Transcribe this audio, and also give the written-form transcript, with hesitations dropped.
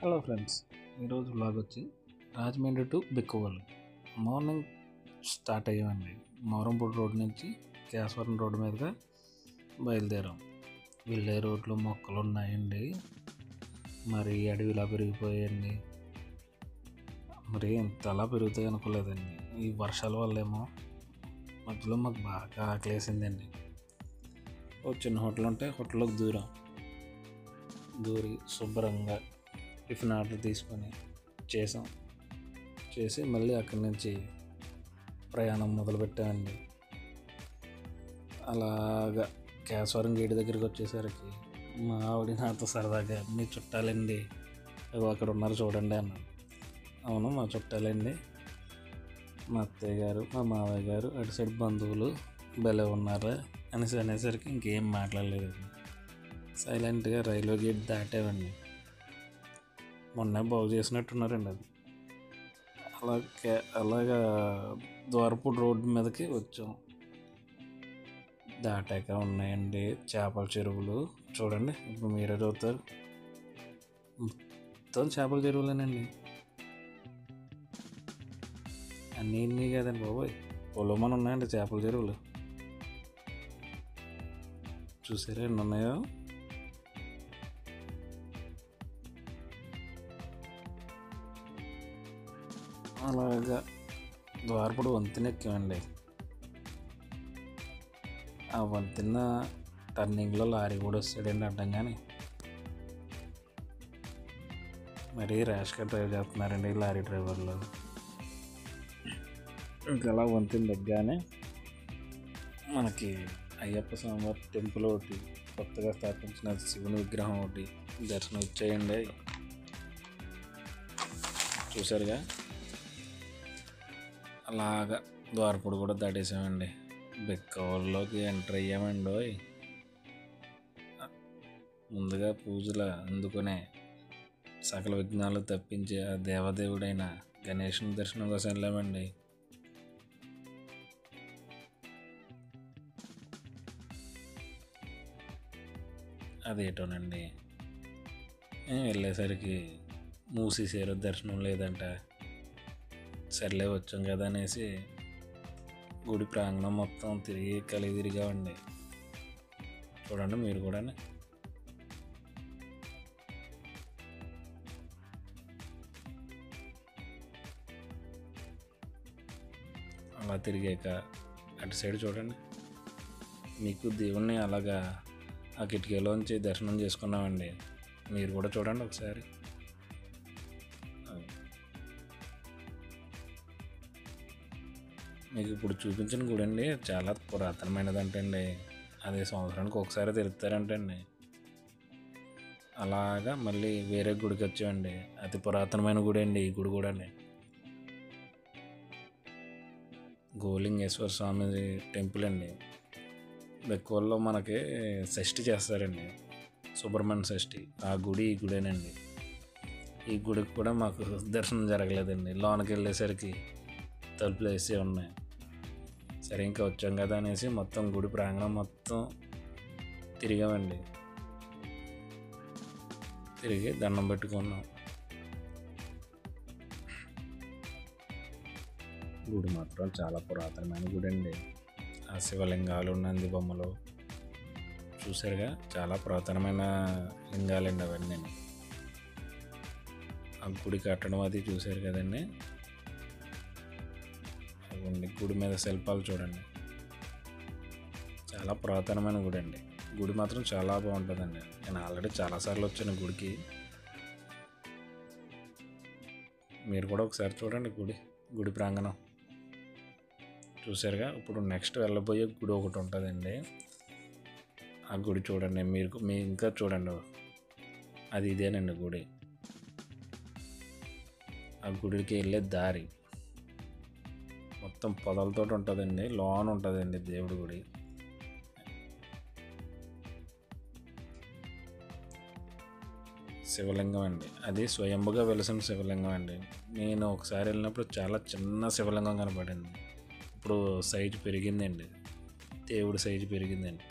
Hello friends, ఈరోజు vlog వచ్చి Rajahmundry to Bikkavolu. Morning start అయ్యామండి. మోరంపూడి రోడ్ నుంచి కేశవరం రోడ్డు మీదుగా బయలుదేరాం. వెళ్ళే రోడ్లో మొక్కలు ఉన్నాయండి, మరి అడవిలా పెరిగిపోయాయండి. మరి ఇంతలా పెరుగుతాయి అనుకోలేదండి. ఈ వర్షాల వల్లేమో మధ్యలో మాకు బాగా ఆకలేసిందండి. ఓ చిన్న హోటల్ ఉంటే హోటల్లోకి దూరి శుభ్రంగా టిఫిన్ ఆర్డర్ తీసుకొని చేసి మళ్ళీ అక్కడి నుంచి ప్రయాణం మొదలుపెట్టామండి. అలాగా కేశవరం గేటు దగ్గరికి వచ్చేసరికి మా ఆవిడ నాతో సరదాగా, మీ చుట్టాలండి అక్కడ ఉన్నారు చూడండి అన్నాను. అవును, మా చుట్టాలండి, మా అత్తయ్య గారు, మా మావయ్య గారు, అటు సైడ్ బంధువులు భలే ఉన్నారా అనేసరికి ఇంకేం మాట్లాడలేదండి. సైలెంట్గా రైల్వే గేట్ దాటామండి. మొన్న బాగు చేసినట్టున్నారండి అది. అలాగా ద్వారపూడి రోడ్డు మీదకి వచ్చాం. దాటాక ఉన్నాయండి చేపల చెరువులు. చూడండి, ఇప్పుడు మీరే చూస్తారు. మొత్తం చేపల చెరువులేనండి. అన్నీ కదండి బాబోయ్, పొలమని ఉన్నాయండి చేపల చెరువులు. చూసారా ఎన్ని ఉన్నాయో. అలాగా ద్వారపూడి వంతెన ఎక్కామండి. ఆ వంతెన టర్నింగ్లో లారీ కూడా వస్తాడండి అడ్డంగానే. మరీ ర్యాష్గా డ్రైవ్ చేస్తున్నారండి ఈ లారీ డ్రైవర్లు. ఇంకా అలా వంతెన దగ్గరనే మనకి అయ్యప్ప స్వామివారి టెంపుల్ ఒకటి, కొత్తగా స్థాపించిన శివుని విగ్రహం ఒకటి దర్శనం ఇచ్చేయండి. చూసారుగా, అలాగా ద్వారపూడి కూడా దాటేసామండి. బిక్కవోలులోకి ఎంటర్ అయ్యామండి. ముందుగా పూజలు అందుకునే సకల విఘ్నాలు తప్పించే ఆ దేవదేవుడైన గణేశుని దర్శనం కోసం వెళ్ళామండి. అదేటోనండి, వెళ్ళేసరికి మూసేసారు, దర్శనం లేదంట. సర్లే వచ్చాం కదా అనేసి గుడి ప్రాంగణం మొత్తం కలిదిరిగామండి. చూడండి మీరు కూడా. అలా తిరిగాక అటు సైడ్ చూడండి, మీకు దేవుణ్ణి అలాగా ఆ కిటికీలోంచి దర్శనం చేసుకున్నామండి. మీరు కూడా చూడండి ఒకసారి. మీకు ఇప్పుడు చూపించిన గుడి అండి చాలా పురాతనమైనదంటండి. అదే సంవత్సరానికి ఒకసారి తిరుగుతారంటండి. అలాగా మళ్ళీ వేరే గుడికి వచ్చామండి. అతి పురాతనమైన గుడి అండి ఈ గుడి కూడా. గోలింగేశ్వర స్వామి టెంపుల్ అండి. బెక్కవోలులో మనకి షష్ఠి చేస్తారండి, సుబ్రహ్మణ్య షష్ఠి. ఆ గుడి ఈ గుడేనండి. ఈ గుడికి కూడా మాకు దర్శనం జరగలేదండి. లోనకి వెళ్ళేసరికి తలుపులు వేసి ఉన్నాయి. సరే ఇంకా వచ్చాం కదా అనేసి మొత్తం గుడి ప్రాంగణం మొత్తం తిరిగామండి. తిరిగి దండం పెట్టుకున్నాం. గుడి మాత్రం చాలా పురాతనమైన గుడి అండి. ఆ శివలింగాలు, నంది బొమ్మలు చూసారుగా, చాలా పురాతనమైన లింగాలండి అవన్నీ. ఆ గుడి కట్టడం అది చూసారు కదండి. గుడి మీద శిల్పాలు చూడండి, చాలా పురాతనమైన గుడి అండి. గుడి మాత్రం చాలా బాగుంటుందండి. నేను ఆల్రెడీ చాలాసార్లు వచ్చాను గుడికి. మీరు కూడా ఒకసారి చూడండి గుడి ప్రాంగణం. చూసారుగా, ఇప్పుడు నెక్స్ట్ వెళ్ళబోయే గుడి ఒకటి ఉంటుందండి. ఆ గుడి చూడండి, మీ ఇంకా చూడండి, అది ఇదేనండి గుడి. ఆ గుడికి వెళ్ళే దారి మొత్తం పొదలతో ఉంటుందండి. లోన ఉంటుందండి దేవుడి గుడి. శివలింగం అండి, అది స్వయంభుగా వెలిసిన శివలింగం అండి. నేను ఒకసారి వెళ్ళినప్పుడు చాలా చిన్న శివలింగం కనపడింది. ఇప్పుడు సైజు పెరిగిందండి, దేవుడి సైజు పెరిగిందండి.